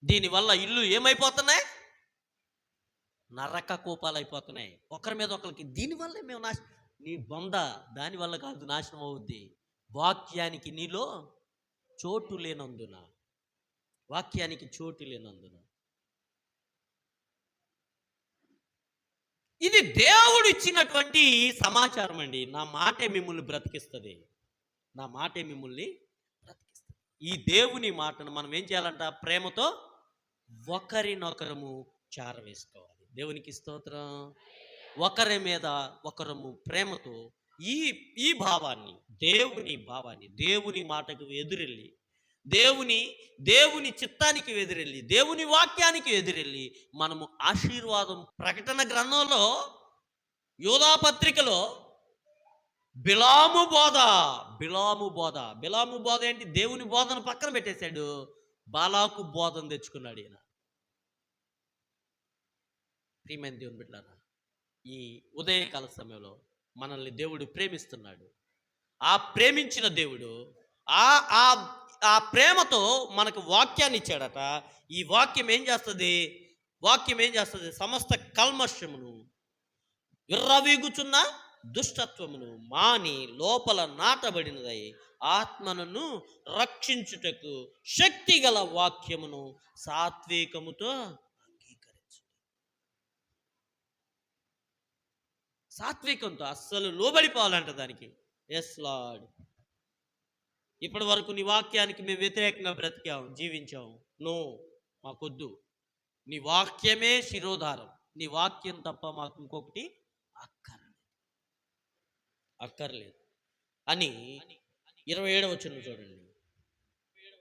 S1: దీనివల్ల ఇల్లు ఏమైపోతున్నాయి? నరక కూపాలు అయిపోతున్నాయి ఒకరి మీద ఒకరికి. దీనివల్లే మేము నీ బొంద దానివల్ల కాదు నాశనం అవుద్ది. వాక్యానికి నీలో చోటు లేనందున, వాక్యానికి చోటు లేనందున. ఇది దేవుడు ఇచ్చినటువంటి సమాచారం అండి. నా మాటే మిమ్మల్ని బ్రతికిస్తుంది, నా మాటే మిమ్మల్ని బ్రతికిస్తుంది. ఈ దేవుని మాటను మనం ఏం చేయాలంట? ప్రేమతో ఒకరినొకరము చేరవేసుకోవాలి. దేవునికి స్తోత్రం. ఒకరి మీద ఒకరము ప్రేమతో ఈ ఈ భావాన్ని, దేవుని భావాన్ని, దేవుని మాటకు ఎదురెళ్ళి, దేవుని చిత్తానికి ఎదురెళ్ళి, దేవుని వాక్యానికి ఎదురెళ్ళి మనము ఆశీర్వాదం. ప్రకటన గ్రంథంలో యోధా పత్రికలో బిలాము బోధ ఏంటి? దేవుని బోధన పక్కన పెట్టేశాడు, బాలాకు బోధన తెచ్చుకున్నాడు ఈయన. ప్రియమైన దేవుని బిడ్డలారా, ఈ ఉదయకాల సమయంలో మనల్ని దేవుడు ప్రేమిస్తున్నాడు. ఆ ప్రేమించిన దేవుడు ఆ ప్రేమతో మనకు వాక్యాన్ని ఇచ్చాడట. ఈ వాక్యం ఏం చేస్తుంది? సమస్త కల్మషమును, విర్రవీగుచున్న దుష్టత్వమును మాని లోపల నాటబడినదై ఆత్మను రక్షించుటకు శక్తిగల వాక్యమును సాత్వికముతో అంగీకరించు. సాత్వికంతో అస్సలు లోబడిపోవాలంట దానికి. ఎస్ లార్డ్, ఇప్పటి వరకు నీ వాక్యానికి మేము వ్యతిరేకంగా బ్రతికాం, జీవించాం. నో, మాకొద్దు. నీ వాక్యమే శిరోధారం. నీ వాక్యం తప్ప మాకు ఇంకొకటి అక్కర్లేదు అని 27వ వచనం చూడండి.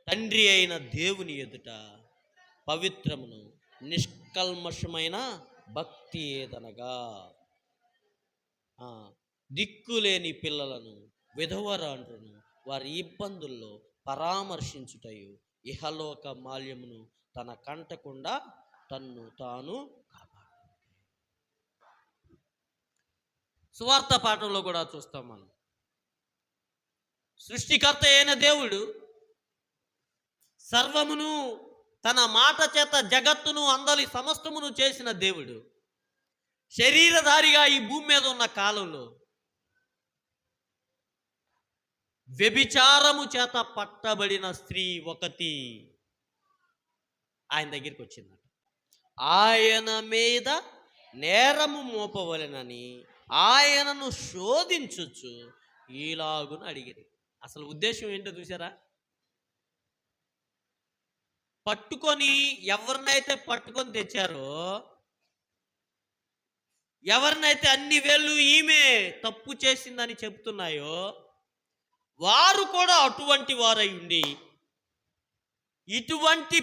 S1: తండ్రి అయిన దేవుని ఎదుట పవిత్రమును నిష్కల్మషమైన భక్తి ఏదనగా దిక్కులేని పిల్లలను, విధవరాండ్రును వారి ఇబ్బందుల్లో పరామర్శించుటయు, ఇహలోక మాల్యమును తన కంటకుండా తన్ను తాను కాపాడు. సువార్త పాఠంలో కూడా చూస్తాం మనం. సృష్టికర్త అయిన దేవుడు సర్వమును తన మాట చేత జగత్తును అందలి సమస్తమును చేసిన దేవుడు శరీరధారిగా ఈ భూమి మీద ఉన్న కాలంలో వ్యభిచారము చేత పట్టబడిన స్త్రీ ఒకటి ఆయన దగ్గరికి వచ్చిందట. ఆయన మీద నేరము మోపవలెనని ఆయనను శోధించొచ్చు ఈలాగున అడిగిరి. అసలు ఉద్దేశం ఏంటో చూసారా? ఎవరినైతే పట్టుకొని తెచ్చారో, ఎవరినైతే అన్ని వేళ్ళు ఈమె తప్పు చేసిందని చెప్తున్నాయో, వారు కూడా అటువంటి వారై ఉండి ఇటువంటి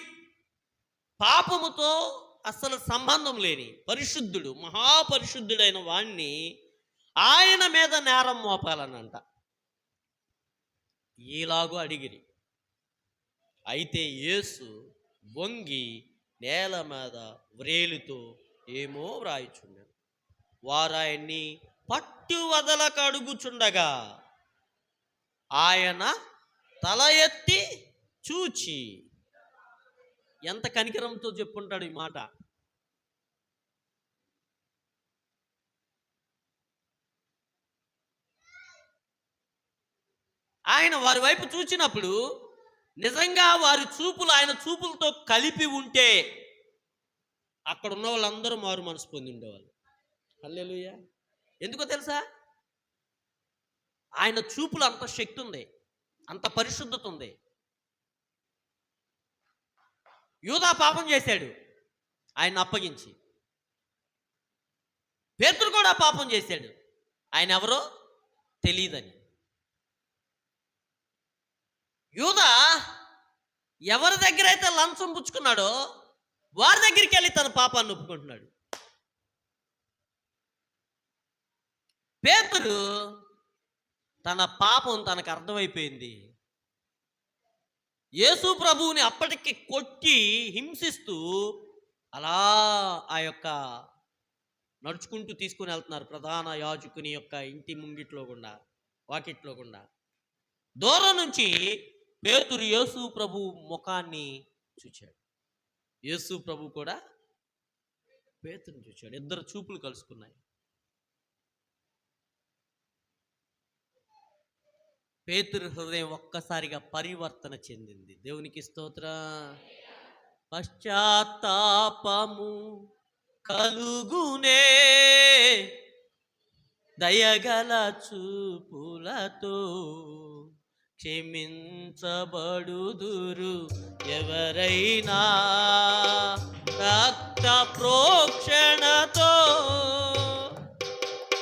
S1: పాపముతో అసలు సంబంధం లేని పరిశుద్ధుడు, మహాపరిశుద్ధుడైన వాణ్ణి ఆయన మీద నేరం మోపాలనంట. ఈలాగూ అడిగిరి. అయితే యేసు వంగి నేల మీద వ్రేలుతో ఏమో వ్రాయిచుండెను. వారాయన్ని పట్టు వదలక అడుగుచుండగా ఆయన తల ఎత్తి చూచి, ఎంత కనికరంతో చెప్పుంటాడు ఈ మాట. ఆయన వారి వైపు చూచినప్పుడు నిజంగా వారి చూపులు ఆయన చూపులతో కలిపి ఉంటే అక్కడ ఉన్న వాళ్ళందరూ మారు మనసు పొంది ఉండేవాళ్ళు. హల్లెలూయా. ఎందుకో తెలుసా? ఆయన చూపులు అంత శక్తి ఉంది, అంత పరిశుద్ధత ఉంది. యూదా పాపం చేశాడు ఆయన అప్పగించి. పేతురు కూడా పాపం చేశాడు, ఆయన ఎవరో తెలియదని. యూదా ఎవరి దగ్గర అయితే లంచం పుచ్చుకున్నాడో వారి దగ్గరికి వెళ్ళి తన పాపాన్ని ఒప్పుకుంటున్నాడు. పేతురు తన పాపం తనకు అర్థమైపోయింది. యేసు ప్రభువుని అప్పటికి కొట్టి హింసిస్తూ అలా ఆ యొక్క నడుచుకుంటూ తీసుకుని వెళ్తున్నారు ప్రధాన యాజకుని యొక్క ఇంటి ముంగిట్లో గుండా, వాకిట్లో గుండా. దూరం నుంచి పేతురు యేసు ప్రభు ముఖాన్ని చూచాడు. యేసు ప్రభు కూడా పేతురుని చూచాడు. ఇద్దరు చూపులు కలుసుకున్నాయి. పేతురు హృదయం ఒక్కసారిగా పరివర్తన చెందింది. దేవునికి స్తోత్రం. పశ్చాత్తాపము కలుగునే దయగల చూపులతో క్షమించబడుదురు ఎవరైనా రక్త ప్రోక్షణతో.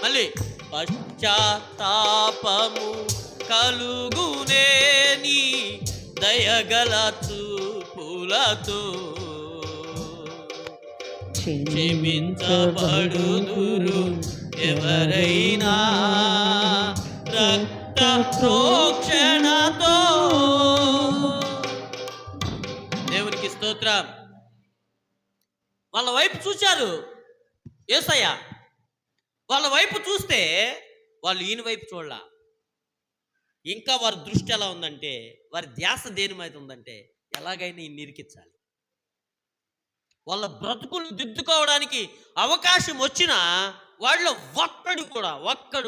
S1: మళ్ళీ పశ్చాత్తాపము కలుగునే నీ దయగల చూపులతో క్షమించబడుదురు ఎవరైనా రక్త ప్రోక్షణతో. దేవునికి స్తోత్రం. వాళ్ళ వైపు చూశారు యేసయ్య. వాళ్ళ వైపు చూస్తే వాళ్ళు ఈయన వైపు చూడలా. ఇంకా వారి దృష్టి ఎలా ఉందంటే, వారి ధ్యాస దేని మీద ఉందంటే ఎలాగైనా ఈయన నిరికించాలి. వాళ్ళ బ్రతుకులు దిద్దుకోవడానికి అవకాశం వచ్చినా వాళ్ళలో ఒక్కడు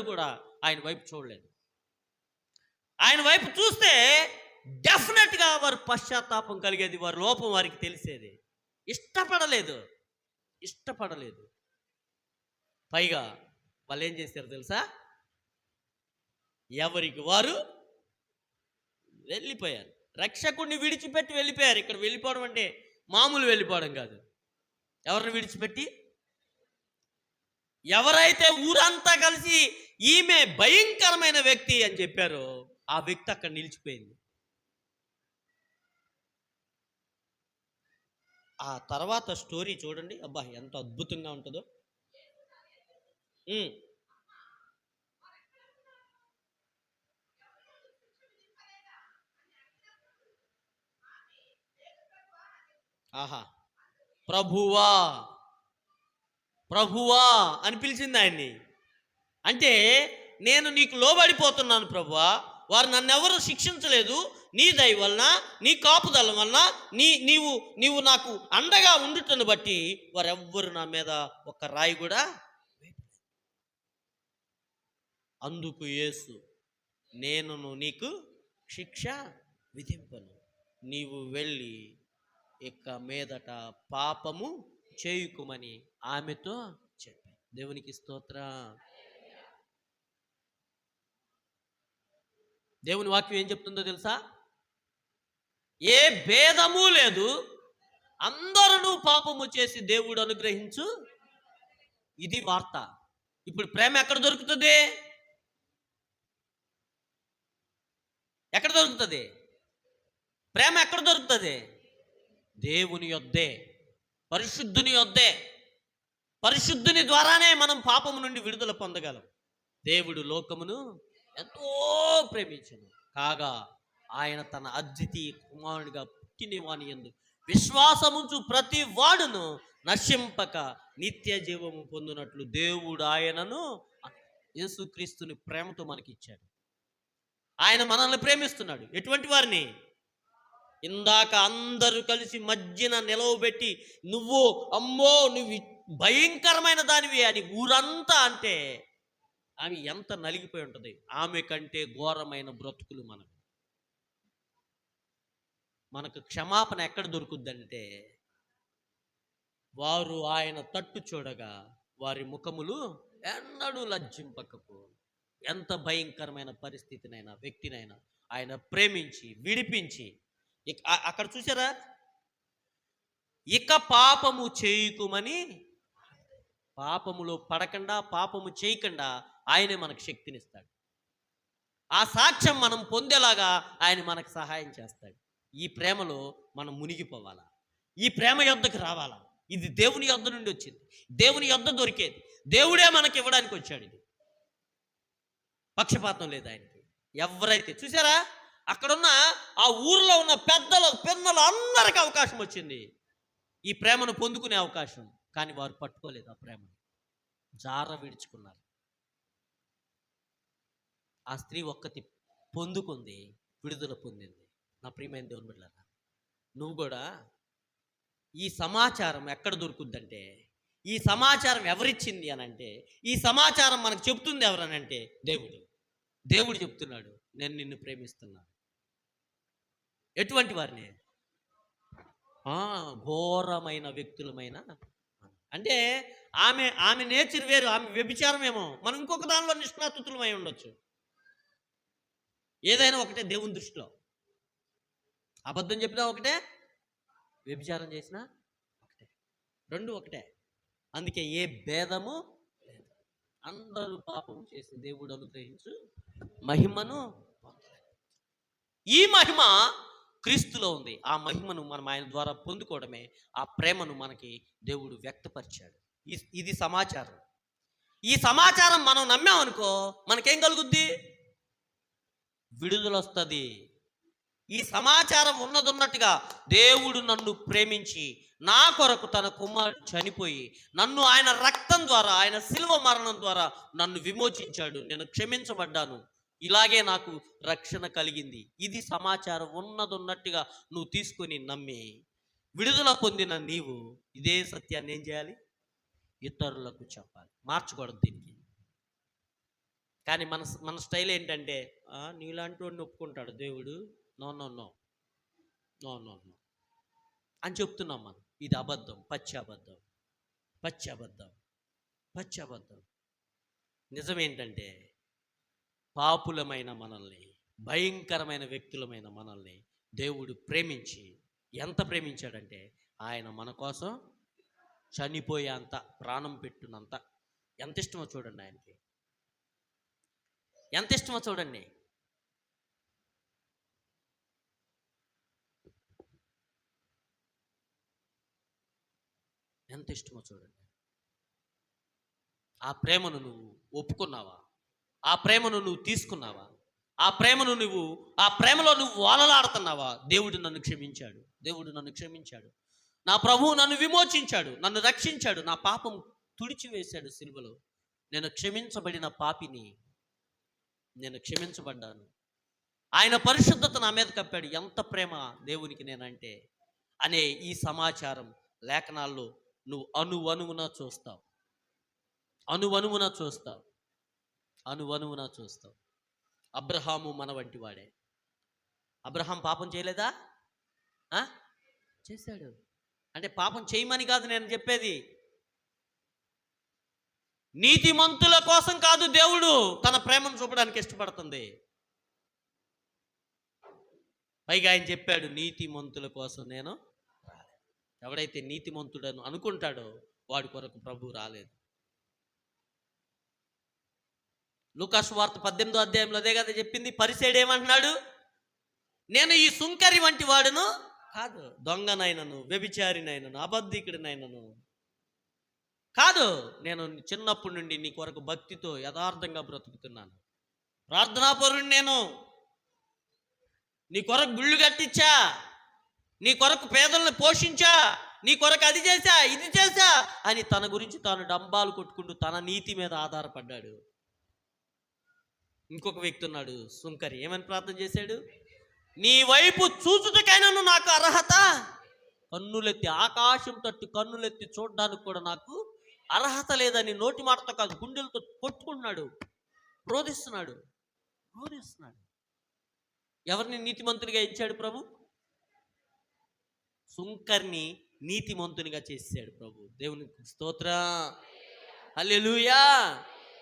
S1: కూడా ఆయన వైపు చూడలేదు. ఆయన వైపు చూస్తే డెఫినెట్గా వారు పశ్చాత్తాపం కలిగేది, వారి లోపం వారికి తెలిసేది. ఇష్టపడలేదు. పైగా వాళ్ళు ఏం చేశారు తెలుసా? ఎవరికి వారు వెళ్ళిపోయారు. రక్షకుడిని విడిచిపెట్టి వెళ్ళిపోయారు. ఇక్కడ వెళ్ళిపోవడం అంటే మామూలు వెళ్ళిపోవడం కాదు. ఎవరిని విడిచిపెట్టి? ఎవరైతే ఊరంతా కలిసి ఈమె భయంకరమైన వ్యక్తి అని చెప్పారో ఆ వ్యక్తి అక్కడ నిలిచిపోయింది. ఆ తర్వాత స్టోరీ చూడండి, అబ్బా ఎంత అద్భుతంగా ఉంటుందో. ఆహా, ప్రభువా ప్రభువా అని పిలిచింది ఆయన్ని. అంటే నేను నీకు లోబడిపోతున్నాను ప్రభువా, వారు నన్ను ఎవరు శిక్షించలేదు, నీ దయ వలన, నీ కాపుదల వలన, నీవు నాకు అండగా ఉండుటను బట్టి వారెవ్వరు నా మీద ఒక్క రాయి కూడా. అందుకు యేసు, నేను నీకు శిక్ష విధింపను, నీవు వెళ్ళి ఇక మీదట పాపము చేయుకుమని ఆమెతో చెప్పి. దేవునికి స్తోత్రం. దేవుని వాక్యం ఏం చెప్తుందో తెలుసా? ఏ భేదము లేదు, అందరూ పాపము చేసి దేవుడు అనుగ్రహించు. ఇది వార్త. ఇప్పుడు ప్రేమ ఎక్కడ దొరుకుతుంది? ఎక్కడ దొరుకుతుంది ప్రేమ? ఎక్కడ దొరుకుతుంది? దేవుని యొద్దే, పరిశుద్ధుని యొద్దే. పరిశుద్ధుని ద్వారానే మనం పాపము నుండి విడుదల పొందగలం. దేవుడు లోకమును ఎంతో ప్రేమించను కాగా ఆయన తన అద్వితీయ కుమారునిగా పుట్టిన వాని యందు విశ్వాసముంచు ప్రతి వాడును నశింపక నిత్య జీవము పొందినట్లు దేవుడు ఆయనను, యేసుక్రీస్తుని ప్రేమతో మనకిచ్చాడు. ఆయన మనల్ని ప్రేమిస్తున్నాడు. ఎటువంటి వారిని? ఇందాక అందరూ కలిసి మధ్యన నిలవబెట్టి నువ్వు అమ్మో నువ్వు భయంకరమైన దానివి అని ఊరంతా అంటే ఆమె ఎంత నలిగిపోయి ఉంటుంది. ఆమె కంటే ఘోరమైన బ్రతుకులు మనకు. మనకు క్షమాపణ ఎక్కడ దొరుకుద్దంటే, వారు ఆయన తట్టు చూడగా వారి ముఖములు ఎన్నడూ లజ్జింపకపో. ఎంత భయంకరమైన పరిస్థితినైనా వ్యక్తినైనా ఆయన ప్రేమించి విడిపించి, అక్కడ చూసారా, ఇక పాపము చేయుకుమని, పాపములో పడకుండా పాపము చేయకుండా ఆయనే మనకు శక్తినిస్తాడు. ఆ సాక్ష్యం మనం పొందేలాగా ఆయన మనకు సహాయం చేస్తాడు. ఈ ప్రేమలో మనం మునిగిపోవాలా, ఈ ప్రేమ యొద్దకు రావాలా. ఇది దేవుని యొద్ద నుండి వచ్చింది, దేవుని యొద్ద దొరికేది, దేవుడే మనకి ఇవ్వడానికి వచ్చాడు. ఇది పక్షపాతం లేదు ఆయనకి. ఎవరైతే చూసారా, అక్కడున్న ఆ ఊర్లో ఉన్న పిన్నలు అందరికీ అవకాశం వచ్చింది ఈ ప్రేమను పొందుకునే అవకాశం. కానీ వారు పట్టుకోలేదు ఆ ప్రేమను, జార విడుచుకున్నారు. ఆ స్త్రీ ఒక్కటి పొందుకుంది, విడుదల పొందింది. నా ప్రియమైన దేవుని బిడ్డలారా, నువ్వు కూడా ఈ సమాచారం ఎక్కడ దొరుకుద్దంటే, ఈ సమాచారం ఎవరిచ్చింది అని అంటే, ఈ సమాచారం మనకు చెప్తుంది ఎవరనంటే దేవుడు. దేవుడు చెప్తున్నాడు, నేను నిన్ను ప్రేమిస్తున్నాను. ఎటువంటి వారిని? ఘోరమైన వ్యక్తులమైన, అంటే ఆమె నేచర్ వేరు, ఆమె వ్యభిచారమేమో, మనం ఇంకొక దానిలో నిష్ణాతులమై ఉండొచ్చు. ఏదైనా ఒకటే దేవుని దృష్టిలో. అబద్ధం చెప్పినా ఒకటే, వ్యభిచారం చేసినా ఒకటే, రెండు ఒకటే. అందుకే ఏ భేదము లేదు. అందరూ పాపం చేసి దేవుడు అనుగ్రహించు మహిమను, ఈ మహిమ క్రీస్తులో ఉంది. ఆ మహిమను మనం ఆయన ద్వారా పొందుకోవడమే, ఆ ప్రేమను మనకి దేవుడు వ్యక్తపరిచాడు. ఇది సమాచారం. ఈ సమాచారం మనం నమ్మామనుకో, మనకేం కలుగుద్ది? విడుదల వస్తుంది. ఈ సమాచారం ఉన్నదన్నట్టుగా దేవుడు నన్ను ప్రేమించి నా కొరకు తన కుమారుడు చనిపోయి నన్ను ఆయన రక్తం ద్వారా, ఆయన శిలువ మరణం ద్వారా నన్ను విమోచించాడు, నేను క్షమించబడ్డాను, ఇలాగే నాకు రక్షణ కలిగింది. ఇది సమాచారం ఉన్నదన్నట్టుగా నువ్వు తీసుకొని నమ్మి విడుదల పొందిన నీవు ఇదే సత్యాన్ని ఏం చేయాలి? ఇతరులకు చెప్పాలి. మార్చకూడదు దీనికి. కానీ మన స్టైల్ ఏంటంటే, నీలాంటి వాడిని ఒప్పుకుంటాడు దేవుడు, no no no no no no అని చెప్తున్నాం మనం. ఇది అబద్ధం, పచ్చి అబద్ధం. నిజమేంటంటే, పాపులమైన మనల్ని, భయంకరమైన వ్యక్తులమైన మనల్ని దేవుడు ప్రేమించి, ఎంత ప్రేమించాడంటే, ఆయన మన కోసం చనిపోయేంత, ప్రాణం పెట్టినంత ఎంత ఇష్టమో చూడండి. ఆయనకి ఎంత ఇష్టమో చూడండి. ఎంత ఇష్టమో చూడండి. ఆ ప్రేమను నువ్వు ఒప్పుకున్నావా? ఆ ప్రేమను నువ్వు తీసుకున్నావా? ఆ ప్రేమలో నువ్వు వాలలాడుతున్నావా? దేవుడు నన్ను క్షమించాడు, నా ప్రభువు నన్ను విమోచించాడు, నన్ను రక్షించాడు, నా పాపం తుడిచివేశాడు సిలువలో, నేను క్షమించబడిన పాపిని, నేను క్షమించబడ్డాను, ఆయన పరిశుద్ధత నా మీద కప్పాడు. ఎంత ప్రేమ దేవునికి నేనంటే అనే ఈ సమాచారం లేఖనాల్లో నువ్వు అనువనువున చూస్తావు. అబ్రహాము మన వంటి వాడే. అబ్రహాం పాపం చేయలేదా? చేశాడు. అంటే పాపం చేయమని కాదు నేను చెప్పేది, నీతిమంతుల కోసం కాదు దేవుడు తన ప్రేమను చూపడానికి ఇష్టపడుతుంది. పైగా ఆయన చెప్పాడు, నీతిమంతుల కోసం నేను రాలేదు. ఎవడైతే నీతిమంతుడను అనుకుంటాడో వాడి కొరకు ప్రభు రాలేదు. లూకా సువార్త 18వ అధ్యాయంలో అదే కదా చెప్పింది. పరిసయ్యుడు ఏమంటున్నాడు? నేను ఈ సుంకరి వంటి వాడును కాదు, దొంగనైనను, వ్యభిచారినైనను, అబద్ధికుడినైనను కాదు, నేను చిన్నప్పటి నుండి నీ కొరకు భక్తితో యథార్థంగా బ్రతుకుతున్నాను, ప్రార్థనాపరుని, నేను నీ కొరకు గుళ్ళు కట్టించా, నీ కొరకు పేదలను పోషించా, నీ కొరకు అది చేశా, ఇది చేశా అని తన గురించి తాను డంబాలు కొట్టుకుంటూ తన నీతి మీద ఆధారపడ్డాడు. ఇంకొక వ్యక్తి ఉన్నాడు సుంకరి, ఏమని ప్రార్థన చేశాడు? నీ వైపు చూచుటకైనా నాకు అర్హత, కన్నులెత్తి ఆకాశం తట్టు కన్నులెత్తి చూడడానికి కూడా నాకు అర్హత లేదని నోటి మాటతో కాదు గుండెలతో కొట్టుకుంటున్నాడు, రోధిస్తున్నాడు. ఎవరిని నీతిమంతుడిగా ఇచ్చాడు ప్రభు? సుంకర్ని నీతిమంతునిగా చేశాడు ప్రభు. దేవునికి స్తోత్రం. హల్లెలూయా,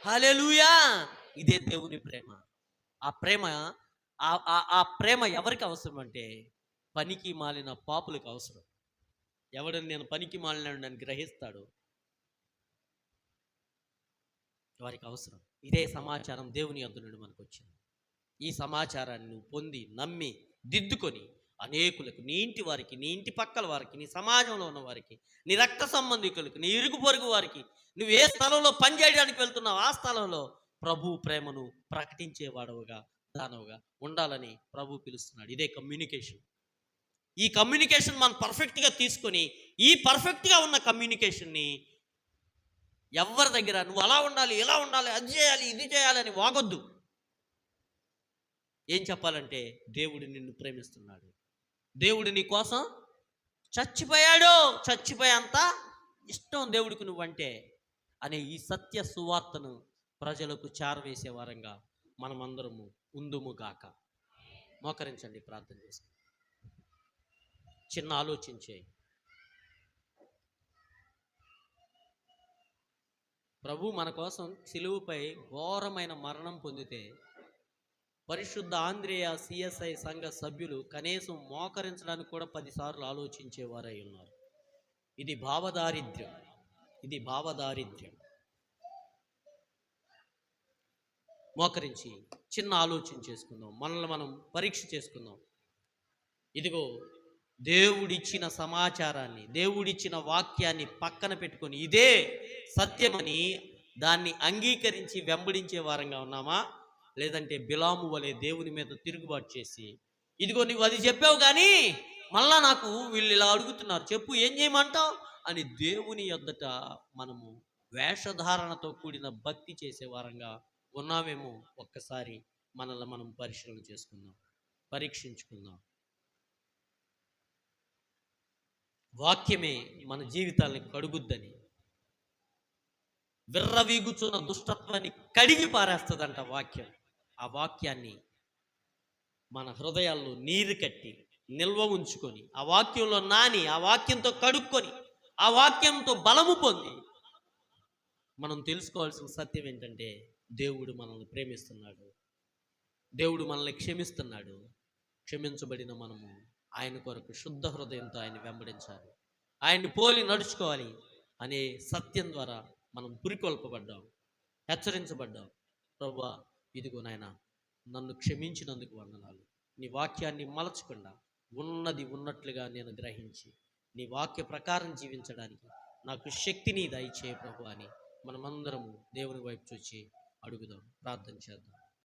S1: హల్లెలూయా. ఇదే దేవుని ప్రేమ. ఆ ప్రేమ ఆ ప్రేమ ఎవరికి అవసరం అంటే పనికి మాలిన పాపులకు అవసరం. ఎవడని నేను పనికి మాలినాడని గ్రహిస్తాడు, వారికి అవసరం. ఇదే సమాచారం దేవుని యొద్ద నుండి మనకు వచ్చింది. ఈ సమాచారాన్ని నువ్వు పొంది నమ్మి దిద్దుకొని అనేకులకు, నీ ఇంటి వారికి, నీ ఇంటి పక్కల వారికి, నీ సమాజంలో ఉన్న వారికి, నీ రక్త సంబంధికులకు, నీ ఇరుగు పొరుగు వారికి, నువ్వు ఏ స్థలంలో పనిచేయడానికి వెళ్తున్నావు ఆ స్థలంలో ప్రభు ప్రేమను ప్రకటించేవాడవుగా, దానవుగా ఉండాలని ప్రభు పిలుస్తున్నాడు. ఇదే కమ్యూనికేషన్. ఈ కమ్యూనికేషన్ మనం పర్ఫెక్ట్గా తీసుకొని, ఈ పర్ఫెక్ట్గా ఉన్న కమ్యూనికేషన్ని ఎవరి దగ్గర నువ్వు అలా ఉండాలి, ఇలా ఉండాలి, అది చేయాలి, ఇది చేయాలని వాగొద్దు. ఏం చెప్పాలంటే దేవుడు నిన్ను ప్రేమిస్తున్నాడు, దేవుడు నీ కోసం చచ్చిపోయాడు, చచ్చిపోయేంత ఇష్టం దేవుడికి నువ్వంటే అనే ఈ సత్య సువార్తను ప్రజలకు చేరవేసే వారంగా మనమందరము ఉందుముగాక. మోకరించండి, ప్రార్థన చేసి చిన్న ఆలోచించే. ప్రభు మన కోసం సిలువుపై ఘోరమైన మరణం పొందితే పరిశుద్ధ ఆంద్రేయ సిఎస్ఐ సంఘ సభ్యులు కనీసం మోకరించడానికి కూడా 10 సార్లు ఆలోచించేవారై ఉన్నారు. ఇది భావదారిద్ర్యం, ఇది భావదారిద్ర్యం. మోకరించి చిన్న ఆలోచన చేసుకుందాం, మనల్ని మనం పరీక్ష చేసుకుందాం. ఇదిగో దేవుడిచ్చిన సమాచారాన్ని, దేవుడిచ్చిన వాక్యాన్ని పక్కన పెట్టుకొని ఇదే సత్యమని దాన్ని అంగీకరించి వెంబడించే వారంగా ఉన్నామా, లేదంటే బిలాము వలె దేవుని మీద తిరుగుబాటు చేసి ఇదిగో నువ్వు అది చెప్పావు కానీ మళ్ళా నాకు వీళ్ళు ఇలా అడుగుతున్నారు, చెప్పు ఏం చేయమంటావు అని దేవుని యొద్దట మనము వేషధారణతో కూడిన భక్తి చేసే వారంగా ఉన్నామేమో ఒక్కసారి మనల్ని మనం పరిశీలన చేసుకుందాం, పరీక్షించుకుందాం. వాక్యమే మన జీవితాన్ని కడుగుద్దని, విర్రవీగుచున్న దుష్టత్వాన్ని కడిగి పారేస్తుందంట వాక్యం. ఆ వాక్యాన్ని మన హృదయాల్లో నీరు కట్టి నిల్వ ఉంచుకొని, ఆ వాక్యంలో నాని, ఆ వాక్యంతో కడుక్కొని, ఆ వాక్యంతో బలము పొంది మనం తెలుసుకోవాల్సిన సత్యం ఏంటంటే దేవుడు మనల్ని ప్రేమిస్తున్నాడు, దేవుడు మనల్ని క్షమిస్తున్నాడు. క్షమించబడిన మనము ఆయన కొరకు శుద్ధ హృదయంతో ఆయన వెంబడించాలి, ఆయన్ని పోలి నడుచుకోవాలి అనే సత్యం ద్వారా మనం పురికొల్పబడ్డాం, హెచ్చరించబడ్డాం. ప్రభువా ఇదిగో నాయన, నన్ను క్షమించినందుకు వందనాలు. నీ వాక్యాన్ని మలచకుండా ఉన్నది ఉన్నట్లుగా నేను గ్రహించి నీ వాక్య ప్రకారం జీవించడానికి నాకు శక్తిని దయచేయ ప్రభు అని మనమందరము దేవుని వైపు చూచి అడుగుదాం, ప్రార్థన చేద్దాం.